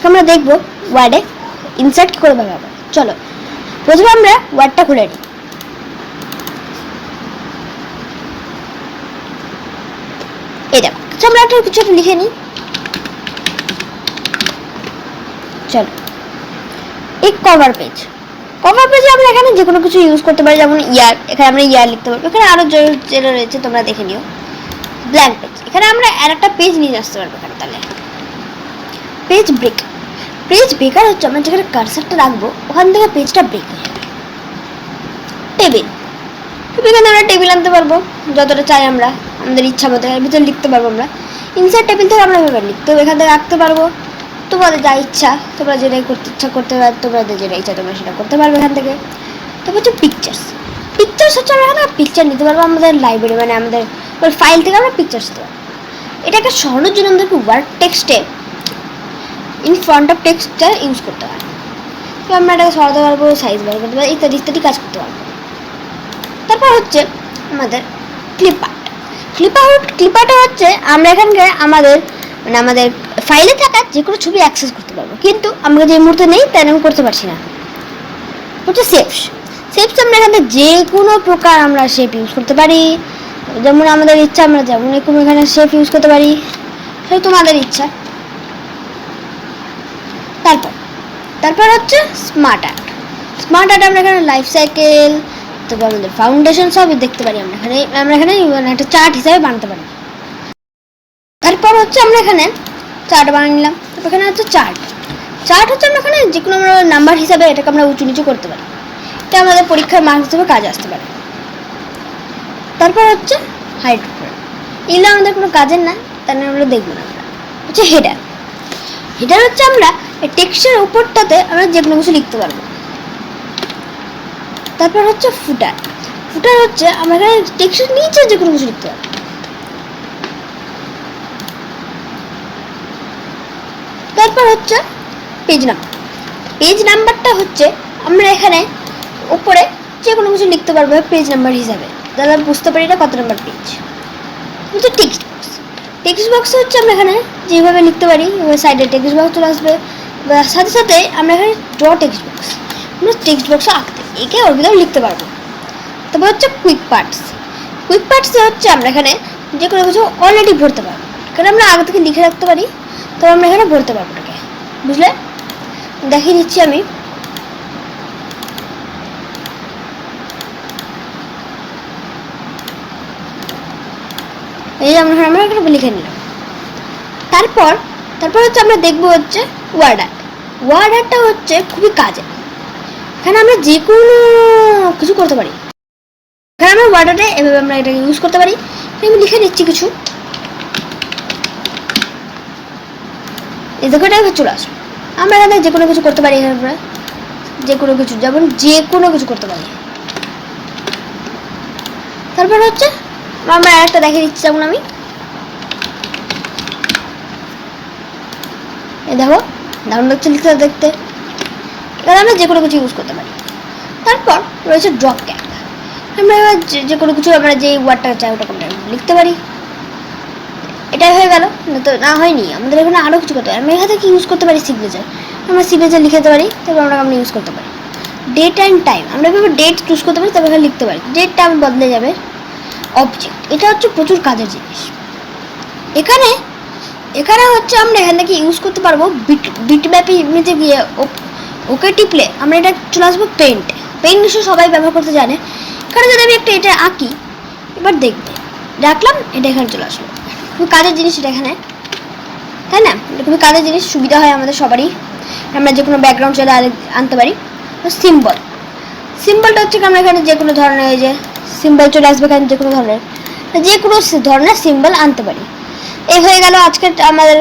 আমরা দেখবো ওয়ার্ডে ইনসার্ট কি করে ব্যবহার করে। চলো প্রথমে আমরা ওয়ার্ডটা খুলে নিই। এই দেখো আমরা একটা কিছু একটা লিখে নিই। চলো এই কভার পেজে আমরা এখানে যে কোনো কিছু ইউজ করতে পারি, যেমন ইয়ার, এখানে আমরা ইয়ার লিখতে পারবো। এখানে আরো যেটা রয়েছে তোমরা দেখে নিও। ব্ল্যাঙ্ক পেজ, এখানে আমরা আর একটা পেজ নিয়ে আসতে পারবো। এখানে তাহলে পেজ ব্রেকার হচ্ছে আমরা যেখানে কার্সারটা রাখবো ওখান থেকে পেজটা ব্রেক হয়ে যাবে। টেবিল, এখানে আমরা টেবিল আনতে পারবো যতটা চাই আমরা আমাদের ইচ্ছা মতো এর ভিতরে লিখতে পারবো। আমরা ইনসার্ট টেবিল থেকে আমরা এভাবে লিখতে এখান থেকে রাখতে পারবো। তোমাদের যা ইচ্ছা, তোমরা যেটাই করতে ইচ্ছা করতে পারো, তোমাদের যেটা ইচ্ছা তোমরা সেটা করতে পারবে এখান থেকে। তারপর হচ্ছে পিকচার্স হচ্ছে আমরা এখানে পিকচার নিতে পারবো আমাদের লাইব্রেরি, মানে আমাদের ফাইল থেকে আমরা পিকচার্স নিতে পারবো। এটা একটা সরানোর জন্য আমাদেরকে ওয়ার্ড টেক্সটে ইন ফ্রন্ট অফ টেক্সটটা ইউজ করতে পারবো। তো আমরা এটাকে সরাতে পারবো, সাইজ বার করতে পারবো, ইত্যাদি কাজ করতে পারবো। তারপর হচ্ছে আমাদের ক্লিপআউট হচ্ছে আমরা এখানকার আমাদের ফাইলে থাকা যে কোনো ছবি অ্যাক্সেস করতে পারবো, কিন্তু আমরা যে মুহূর্তে নেই তাই আমি করতে পারছি না। হচ্ছে শেপস আমরা এখানে যে কোনো প্রকার আমরা শেপ ইউজ করতে পারি, যেমন আমাদের ইচ্ছা আমরা যেমন এখানে শেপ ইউজ করতে পারি, সেটা তোমাদের ইচ্ছা। তারপর হচ্ছে স্মার্ট আর্ট আমরা এখানে লাইফ সাইকেল, তারপর আমাদের ফাউন্ডেশন সবই দেখতে পারি। আমরা এখানে একটা চার্ট হিসাবে বানাতে পারি। তারপর হচ্ছে আমরা এখানে চার্ট বানিয়ে নিলাম। তারপর এখানে হচ্ছে চার্ট হচ্ছে আমরা এখানে যে কোনো আমরা নাম্বার হিসাবে এটাকে আমরা উঁচু নিচু করতে পারি, এটা আমাদের পরীক্ষার মার্কস হিসেবে কাজে আসতে পারে। তারপর হচ্ছে হাইট, এগুলো আমাদের কোনো কাজের না, তাই আমরা দেখবো না। হচ্ছে হেডার হচ্ছে আমরা টেক্সটের উপরটাতে আমরা যে কোনো কিছু লিখতে পারবো। তারপর হচ্ছে ফুটার হচ্ছে আমরা এখানে টেক্সটের নিচে যে কোনো কিছু লিখতে পারবো। তারপর হচ্ছে পেজ নাম্বারটা হচ্ছে আমরা এখানে উপরে যে কোনো কিছু লিখতে পারবো পেজ নাম্বার হিসাবে, তাহলে বুঝতে পারি এটা কত নাম্বার পেজ। হচ্ছে টেক্সট বক্স হচ্ছে আমরা এখানে যেভাবে লিখতে পারি সাইডে টেক্সট বক্স চলে আসবে, সাথে সাথে আমরা এখানে ড্র টেক্সট বক্সে আঁকতে একে ওর ভিতরে লিখতে পারবো। তারপর হচ্ছে কুইক পার্টস হচ্ছে আমরা এখানে যে কোনো কিছু অলরেডি ভরতে পারবো, কারণ আমরা আগে থেকে লিখে রাখতে পারি, তো আমরা এখানে ভরতে পারবো এটাকে। বুঝলে, দেখিয়ে দিচ্ছি আমি। এই আমরা এখানে লিখে নিলাম। তারপর হচ্ছে আমরা দেখবো হচ্ছে ওয়ার্ড আর্টটা হচ্ছে খুবই কাজে, এখানে আমরা যে কোনো কিছু করতে পারি। এখানে আমরা ওয়ার্ড আর্টে এভাবে আমরা এটাকে ইউজ করতে পারি। আমি লিখে নিচ্ছি কিছু, এই দেখো এটা চলে আসবে। আমরা এখানে যে কোনো কিছু করতে পারি, এখানে আমরা যে কোনো কিছু যেমন যে কোনো কিছু করতে পারি। তারপর হচ্ছে আমরা আরেকটা দেখিয়ে দিচ্ছি, যেমন আমি এই দেখো দারুণ লাগছে লিখতে দেখতে, এখানে আমরা যে কোনো কিছু ইউজ করতে পারি। তারপর রয়েছে ড্রপ ক্যাপ, আমরা যে কোনো কিছু আমরা যে ওয়ার্ডটা চাই ওটা আমরা লিখতে পারি। এটাই হয়ে গেল, না হয়নি, আমাদের এখানে আরও কিছু করতে পারি। আমরা এখানে কি ইউজ করতে পারি সিগনেচার, আমরা সিগনেচার লিখে দিতে পারি। তারপর আমরা ইউজ করতে পারি ডেট অ্যান্ড টাইম, আমরা এভাবে ডেট চুজ করতে পারি, তারপর এখানে লিখতে পারি ডেট টাইম বদলে যাবে। অবজেক্ট, এটা হচ্ছে প্রচুর কাজের জিনিস। এখানে হচ্ছে আমরা এখান থেকে ইউজ করতে পারবো বিটম্যাপ ইমেজে গিয়ে ওকে টিপলে আমরা এটা চলে আসবো পেন্ট নিশ্চয়ই সবাই ব্যবহার করতে জানে। এখানে যদি আমি একটা এটা আঁকি, এবার দেখবে রাখলাম, এটা এখানে চলে আসলো। খুবই কাজের জিনিস এটা এখানে, তাই না? এটা খুবই কাজের জিনিস, সুবিধা হয় আমাদের সবারই। আমরা যে কোনো ব্যাকগ্রাউন্ড চলে আনতে পারি। সিম্বলটা হচ্ছে আমরা এখানে যে কোনো ধরনের এই যে সিম্বল চলে আসবে, এখানে যে কোনো ধরনের সিম্বল আনতে পারি। এই হয়ে গেল আজকের আমাদের